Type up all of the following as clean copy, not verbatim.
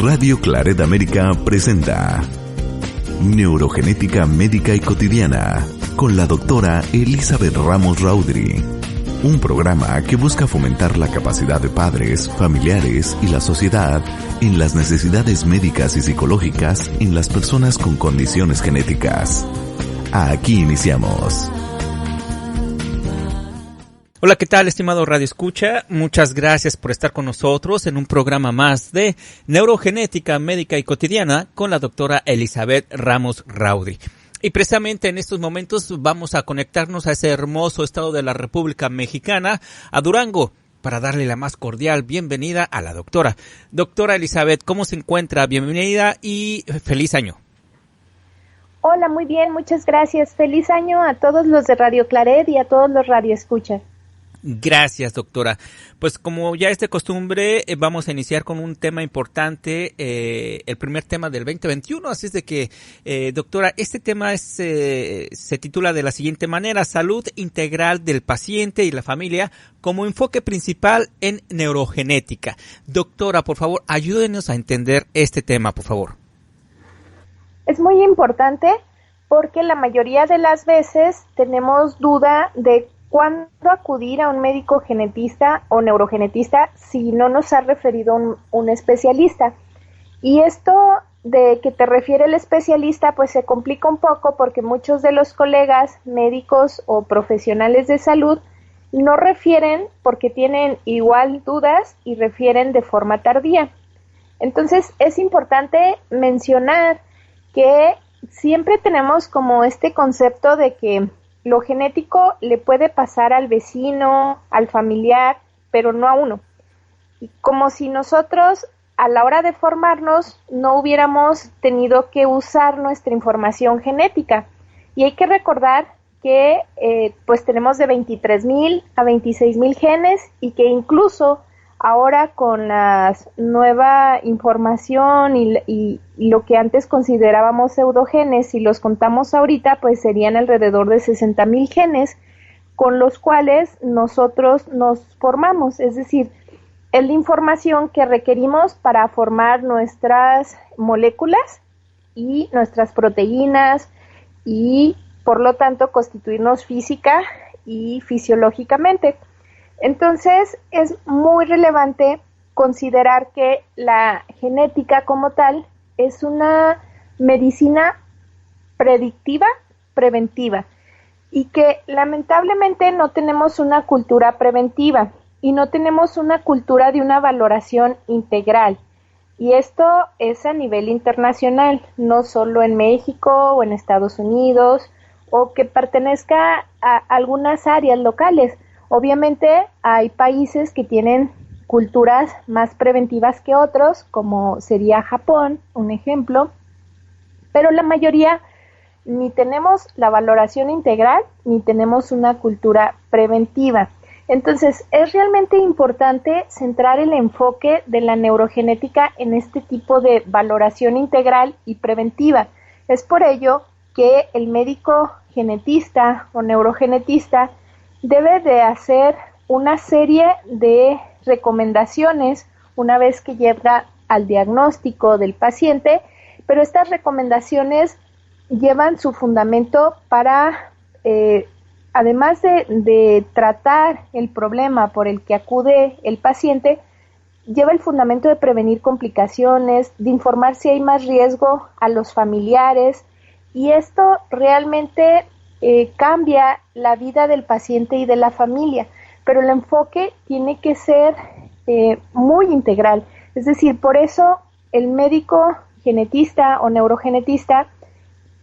Radio Claret América presenta Neurogenética Médica y Cotidiana con la doctora Elizabeth Ramos Rowdy. Un programa que busca fomentar la capacidad de padres, familiares y la sociedad en las necesidades médicas y psicológicas en las personas con condiciones genéticas. Aquí iniciamos. Hola, ¿qué tal, estimado Radio Escucha? Muchas gracias por estar con nosotros en un programa más de Neurogenética Médica y Cotidiana con la doctora Elizabeth Ramos Rowdy. Y precisamente en estos momentos vamos a conectarnos a ese hermoso estado de la República Mexicana, a Durango, para darle la más cordial bienvenida a la doctora. Doctora Elizabeth, ¿cómo se encuentra? Bienvenida y feliz año. Hola, muy bien, muchas gracias. Feliz año a todos los de Radio Claret y a todos los Radio Escucha. Gracias, doctora. Pues como ya es de costumbre, vamos a iniciar con un tema importante, el primer tema del 2021, así es de que, doctora, este tema se titula de la siguiente manera: Salud integral del paciente y la familia como enfoque principal en neurogenética. Doctora, por favor, ayúdenos a entender este tema, por favor. Es muy importante porque la mayoría de las veces tenemos duda de cuándo acudir a un médico genetista o neurogenetista si no nos ha referido un especialista. Y esto de que te refiere el especialista pues se complica un poco porque muchos de los colegas médicos o profesionales de salud no refieren porque tienen igual dudas y refieren de forma tardía. Entonces es importante mencionar que siempre tenemos como este concepto de que lo genético le puede pasar al vecino, al familiar, pero no a uno. Y como si nosotros a la hora de formarnos no hubiéramos tenido que usar nuestra información genética. Y hay que recordar que pues tenemos de 23,000 a 26,000 genes y que incluso ahora con la nueva información y lo que antes considerábamos pseudogenes, si los contamos ahorita, pues serían alrededor de 60,000 genes con los cuales nosotros nos formamos. Es decir, es la información que requerimos para formar nuestras moléculas y nuestras proteínas y, por lo tanto, constituirnos física y fisiológicamente. Entonces, es muy relevante considerar que la genética como tal es una medicina predictiva, preventiva, y que lamentablemente no tenemos una cultura preventiva y no tenemos una cultura de una valoración integral. Y esto es a nivel internacional, no solo en México o en Estados Unidos, o que pertenezca a algunas áreas locales. Obviamente hay países que tienen culturas más preventivas que otros, como sería Japón, un ejemplo, pero la mayoría ni tenemos la valoración integral ni tenemos una cultura preventiva. Entonces, es realmente importante centrar el enfoque de la neurogenética en este tipo de valoración integral y preventiva. Es por ello que el médico genetista o neurogenetista debe de hacer una serie de recomendaciones una vez que llega al diagnóstico del paciente, pero estas recomendaciones llevan su fundamento para, además de tratar el problema por el que acude el paciente, lleva el fundamento de prevenir complicaciones, de informar si hay más riesgo a los familiares, y esto realmente cambia la vida del paciente y de la familia, pero el enfoque tiene que ser muy integral. Es decir, por eso el médico genetista o neurogenetista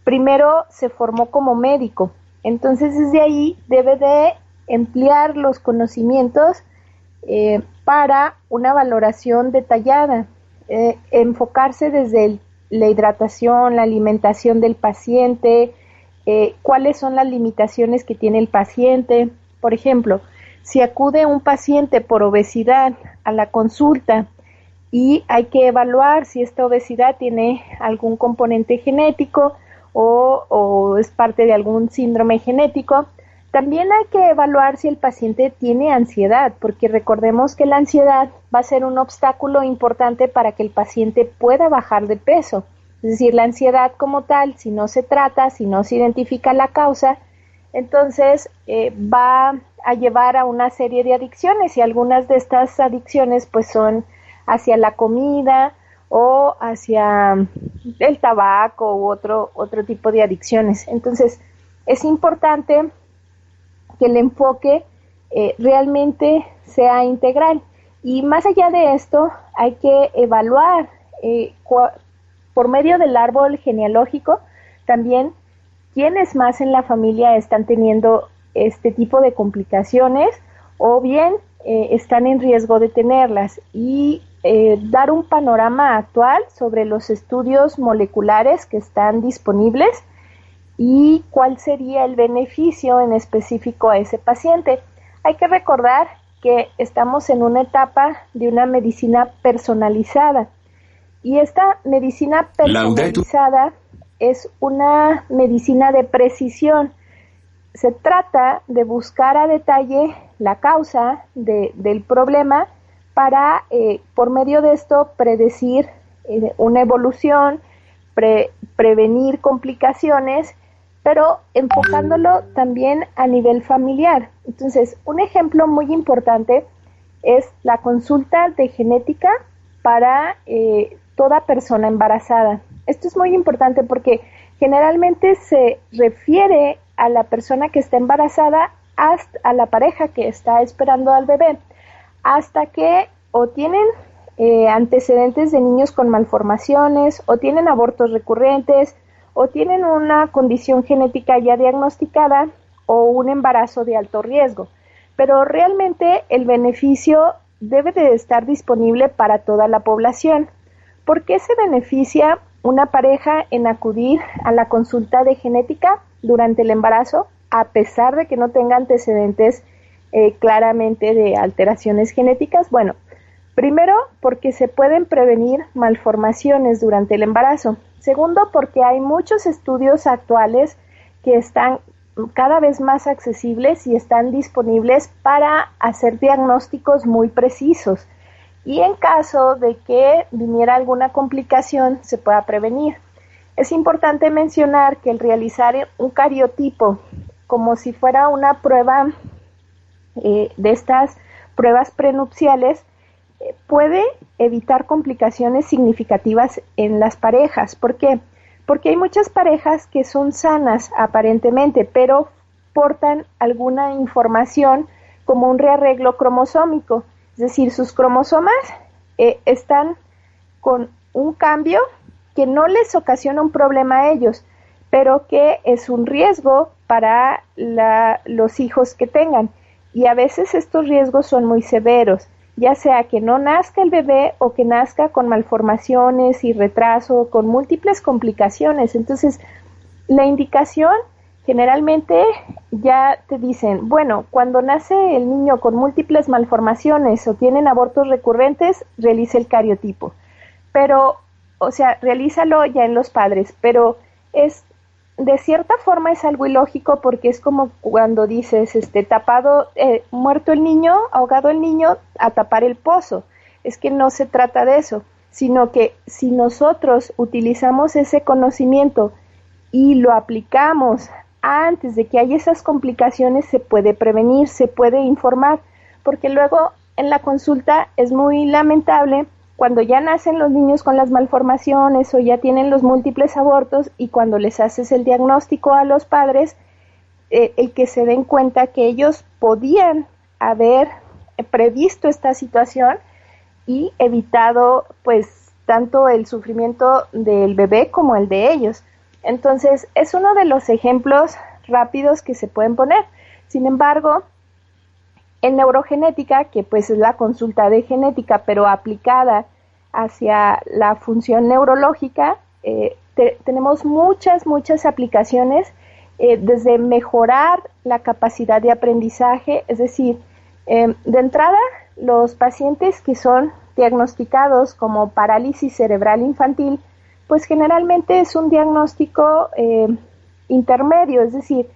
primero se formó como médico, entonces desde ahí debe de emplear los conocimientos para una valoración detallada, enfocarse desde la hidratación, la alimentación del paciente, cuáles son las limitaciones que tiene el paciente. Por ejemplo, si acude un paciente por obesidad a la consulta y hay que evaluar si esta obesidad tiene algún componente genético o es parte de algún síndrome genético, También hay que evaluar si el paciente tiene ansiedad, porque recordemos que la ansiedad va a ser un obstáculo importante para que el paciente pueda bajar de peso. Es decir, la ansiedad como tal, si no se trata, si no se identifica la causa, entonces va a llevar a una serie de adicciones, y algunas de estas adicciones pues son hacia la comida o hacia el tabaco u otro tipo de adicciones. Entonces, es importante que el enfoque realmente sea integral. Y más allá de esto, hay que evaluar por medio del árbol genealógico también quiénes más en la familia están teniendo este tipo de complicaciones o bien están en riesgo de tenerlas, y dar un panorama actual sobre los estudios moleculares que están disponibles y cuál sería el beneficio en específico a ese paciente. Hay que recordar que estamos en una etapa de una medicina personalizada, y esta medicina personalizada es una medicina de precisión. Se trata de buscar a detalle la causa del problema para, por medio de esto, predecir una evolución, prevenir complicaciones, pero enfocándolo también a nivel familiar. Entonces, un ejemplo muy importante es la consulta de genética para toda persona embarazada. Esto es muy importante porque generalmente se refiere a la persona que está embarazada, hasta a la pareja que está esperando al bebé, hasta que o tienen antecedentes de niños con malformaciones, o tienen abortos recurrentes, o tienen una condición genética ya diagnosticada, o un embarazo de alto riesgo. Pero realmente el beneficio debe de estar disponible para toda la población. ¿Por qué se beneficia una pareja en acudir a la consulta de genética durante el embarazo, a pesar de que no tenga antecedentes claramente de alteraciones genéticas? Bueno, primero, porque se pueden prevenir malformaciones durante el embarazo. Segundo, porque hay muchos estudios actuales que están cada vez más accesibles y están disponibles para hacer diagnósticos muy precisos. Y en caso de que viniera alguna complicación, se pueda prevenir. Es importante mencionar que el realizar un cariotipo, como si fuera una prueba de estas pruebas prenupciales, puede evitar complicaciones significativas en las parejas. ¿Por qué? Porque hay muchas parejas que son sanas aparentemente, pero portan alguna información como un rearreglo cromosómico. Es decir, sus cromosomas están con un cambio que no les ocasiona un problema a ellos, pero que es un riesgo para los hijos que tengan. Y a veces estos riesgos son muy severos, ya sea que no nazca el bebé o que nazca con malformaciones y retraso, con múltiples complicaciones. Entonces, la indicación generalmente ya te dicen, bueno, cuando nace el niño con múltiples malformaciones o tienen abortos recurrentes, realice el cariotipo. Pero, o sea, realízalo ya en los padres, pero de cierta forma es algo ilógico, porque es como cuando dices, tapado, muerto el niño, ahogado el niño, a tapar el pozo. Es que no se trata de eso, sino que si nosotros utilizamos ese conocimiento y lo aplicamos antes de que haya esas complicaciones, se puede prevenir, se puede informar, porque luego en la consulta es muy lamentable cuando ya nacen los niños con las malformaciones o ya tienen los múltiples abortos, y cuando les haces el diagnóstico a los padres, el que se den cuenta que ellos podían haber previsto esta situación y evitado pues tanto el sufrimiento del bebé como el de ellos. Entonces, es uno de los ejemplos rápidos que se pueden poner. Sin embargo, en neurogenética, que pues es la consulta de genética, pero aplicada hacia la función neurológica, tenemos muchas aplicaciones, desde mejorar la capacidad de aprendizaje, es decir, de entrada, los pacientes que son diagnosticados como parálisis cerebral infantil, pues generalmente es un diagnóstico intermedio, es decir,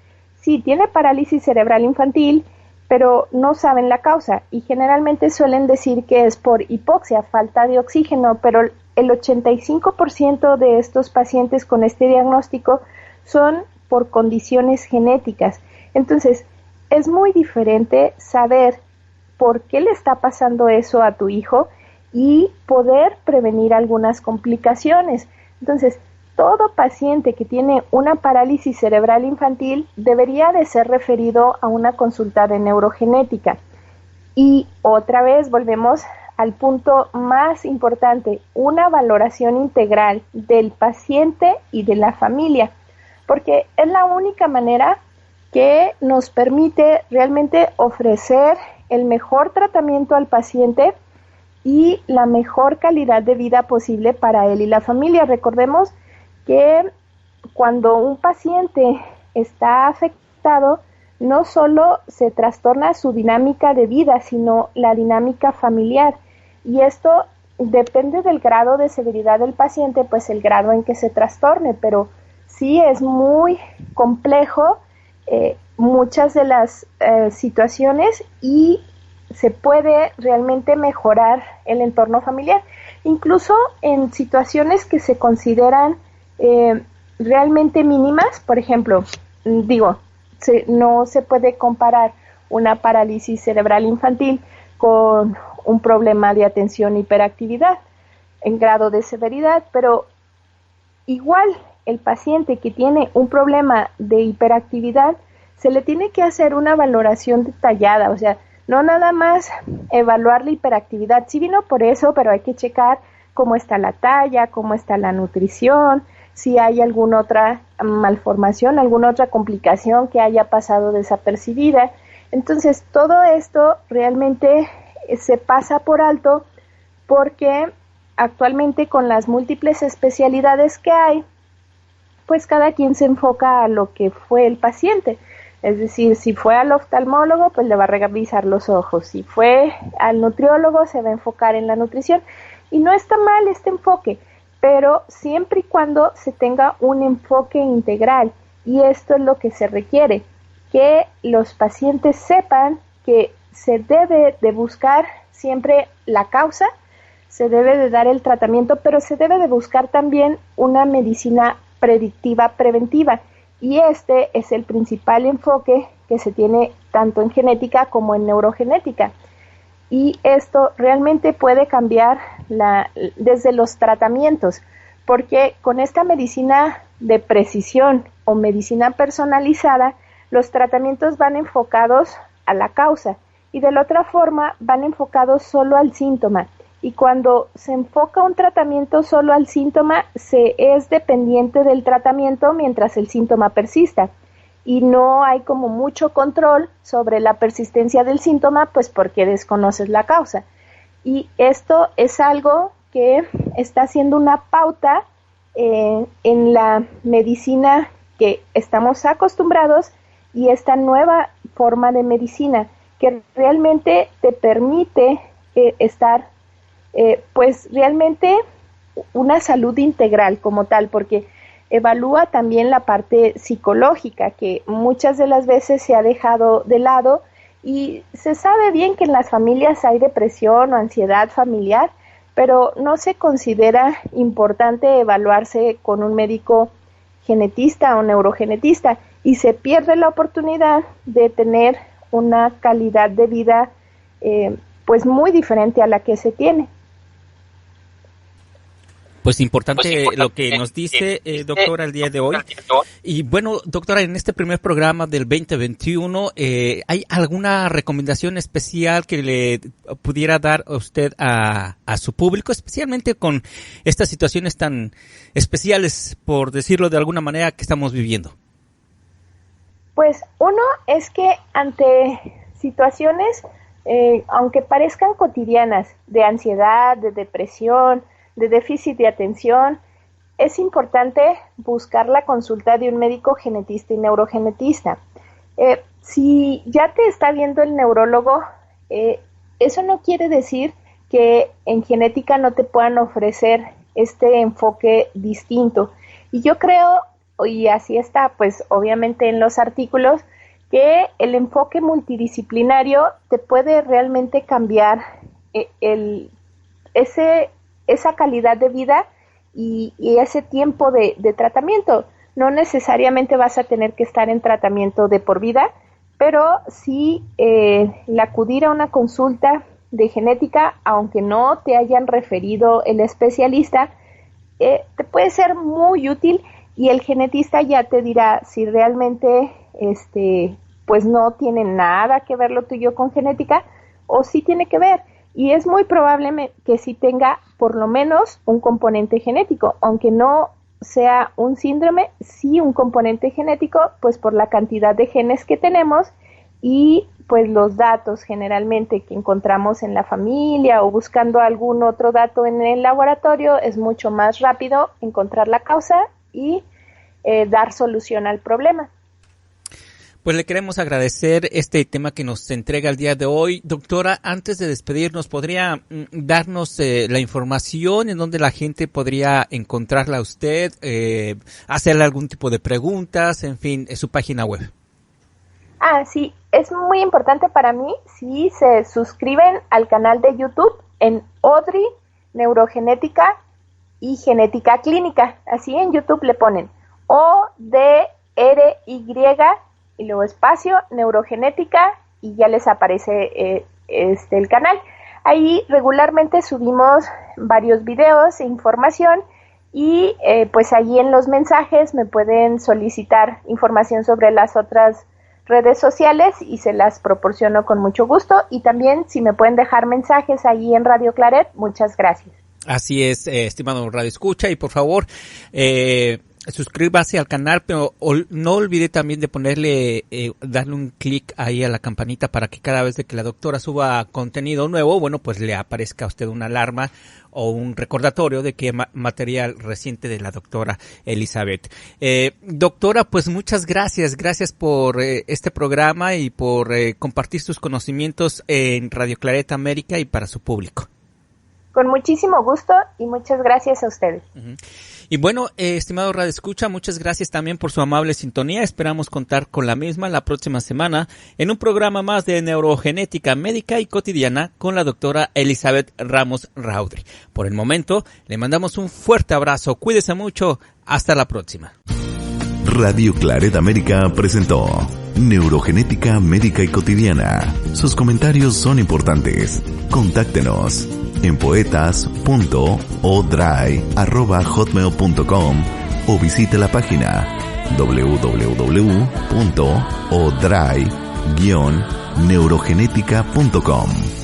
sí, tiene parálisis cerebral infantil, pero no saben la causa y generalmente suelen decir que es por hipoxia, falta de oxígeno, pero el 85% de estos pacientes con este diagnóstico son por condiciones genéticas. Entonces, es muy diferente saber por qué le está pasando eso a tu hijo y poder prevenir algunas complicaciones. Entonces, todo paciente que tiene una parálisis cerebral infantil debería de ser referido a una consulta de neurogenética. Y otra vez volvemos al punto más importante, una valoración integral del paciente y de la familia, porque es la única manera que nos permite realmente ofrecer el mejor tratamiento al paciente y la mejor calidad de vida posible para él y la familia. Recordemos que cuando un paciente está afectado, no solo se trastorna su dinámica de vida, sino la dinámica familiar. Y esto depende del grado de severidad del paciente, pues el grado en que se trastorne, pero sí es muy complejo muchas de las situaciones y se puede realmente mejorar el entorno familiar, incluso en situaciones que se consideran realmente mínimas. Por ejemplo, no se puede comparar una parálisis cerebral infantil con un problema de atención e hiperactividad en grado de severidad, pero igual el paciente que tiene un problema de hiperactividad se le tiene que hacer una valoración detallada, o sea, no nada más evaluar la hiperactividad. Sí vino por eso, pero hay que checar cómo está la talla, cómo está la nutrición, si hay alguna otra malformación, alguna otra complicación que haya pasado desapercibida. Entonces, todo esto realmente se pasa por alto porque actualmente con las múltiples especialidades que hay, pues cada quien se enfoca a lo que fue el paciente. Es decir, si fue al oftalmólogo, pues le va a revisar los ojos. Si fue al nutriólogo, se va a enfocar en la nutrición. Y no está mal este enfoque, pero siempre y cuando se tenga un enfoque integral. Y esto es lo que se requiere, que los pacientes sepan que se debe de buscar siempre la causa, se debe de dar el tratamiento, pero se debe de buscar también una medicina predictiva, preventiva. Y este es el principal enfoque que se tiene tanto en genética como en neurogenética. Y esto realmente puede cambiar desde los tratamientos, porque con esta medicina de precisión o medicina personalizada, los tratamientos van enfocados a la causa y de la otra forma van enfocados solo al síntoma. Y cuando se enfoca un tratamiento solo al síntoma, se es dependiente del tratamiento mientras el síntoma persista. Y no hay como mucho control sobre la persistencia del síntoma, pues porque desconoces la causa. Y esto es algo que está haciendo una pauta en la medicina que estamos acostumbrados y esta nueva forma de medicina que realmente te permite estar pues realmente una salud integral como tal, porque evalúa también la parte psicológica que muchas de las veces se ha dejado de lado y se sabe bien que en las familias hay depresión o ansiedad familiar, pero no se considera importante evaluarse con un médico genetista o neurogenetista y se pierde la oportunidad de tener una calidad de vida pues muy diferente a la que se tiene. Pues importante lo que nos dice, doctora, el día de hoy. Y bueno, doctora, en este primer programa del 2021, ¿hay alguna recomendación especial que le pudiera dar a usted a su público, especialmente con estas situaciones tan especiales, por decirlo de alguna manera, que estamos viviendo? Pues uno es que ante situaciones, aunque parezcan cotidianas, de ansiedad, de depresión, de déficit de atención, es importante buscar la consulta de un médico genetista y neurogenetista. Si ya te está viendo el neurólogo, eso no quiere decir que en genética no te puedan ofrecer este enfoque distinto. Y yo creo, y así está, pues obviamente en los artículos, que el enfoque multidisciplinario te puede realmente cambiar esa calidad de vida y ese tiempo de tratamiento. No necesariamente vas a tener que estar en tratamiento de por vida, pero sí el acudir a una consulta de genética, aunque no te hayan referido el especialista, te puede ser muy útil, y el genetista ya te dirá si realmente pues no tiene nada que ver lo tuyo con genética o sí tiene que ver. Y es muy probable que sí tenga por lo menos un componente genético, aunque no sea un síndrome, sí un componente genético, pues por la cantidad de genes que tenemos y pues los datos generalmente que encontramos en la familia o buscando algún otro dato en el laboratorio, es mucho más rápido encontrar la causa y dar solución al problema. Pues le queremos agradecer este tema que nos entrega el día de hoy. Doctora, antes de despedirnos, ¿podría darnos la información en donde la gente podría encontrarla a usted, hacerle algún tipo de preguntas, en fin, su página web? Sí, es muy importante para mí si se suscriben al canal de YouTube en Odry Neurogenética y Genética Clínica. Así en YouTube le ponen ODRY y luego espacio, neurogenética, y ya les aparece el canal. Ahí regularmente subimos varios videos e información, y pues ahí en los mensajes me pueden solicitar información sobre las otras redes sociales y se las proporciono con mucho gusto. Y también si me pueden dejar mensajes ahí en Radio Claret, muchas gracias. Así es, estimado Radio Escucha, y por favor, suscríbase al canal, pero no olvide también de ponerle, darle un clic ahí a la campanita para que cada vez de que la doctora suba contenido nuevo, bueno, pues le aparezca a usted una alarma o un recordatorio de que material reciente de la doctora Elizabeth. Doctora, pues muchas gracias por este programa y por compartir sus conocimientos en Radio Claret América y para su público. Con muchísimo gusto y muchas gracias a ustedes. Uh-huh. Y bueno, estimado Radio Escucha, muchas gracias también por su amable sintonía. Esperamos contar con la misma la próxima semana en un programa más de Neurogenética Médica y Cotidiana con la doctora Elizabeth Ramos Raudry. Por el momento, le mandamos un fuerte abrazo. Cuídese mucho. Hasta la próxima. Radio Claret América presentó Neurogenética Médica y Cotidiana. Sus comentarios son importantes. Contáctenos en poetas.odry@hotmail.com o visite la página www.odry-neurogenética.com.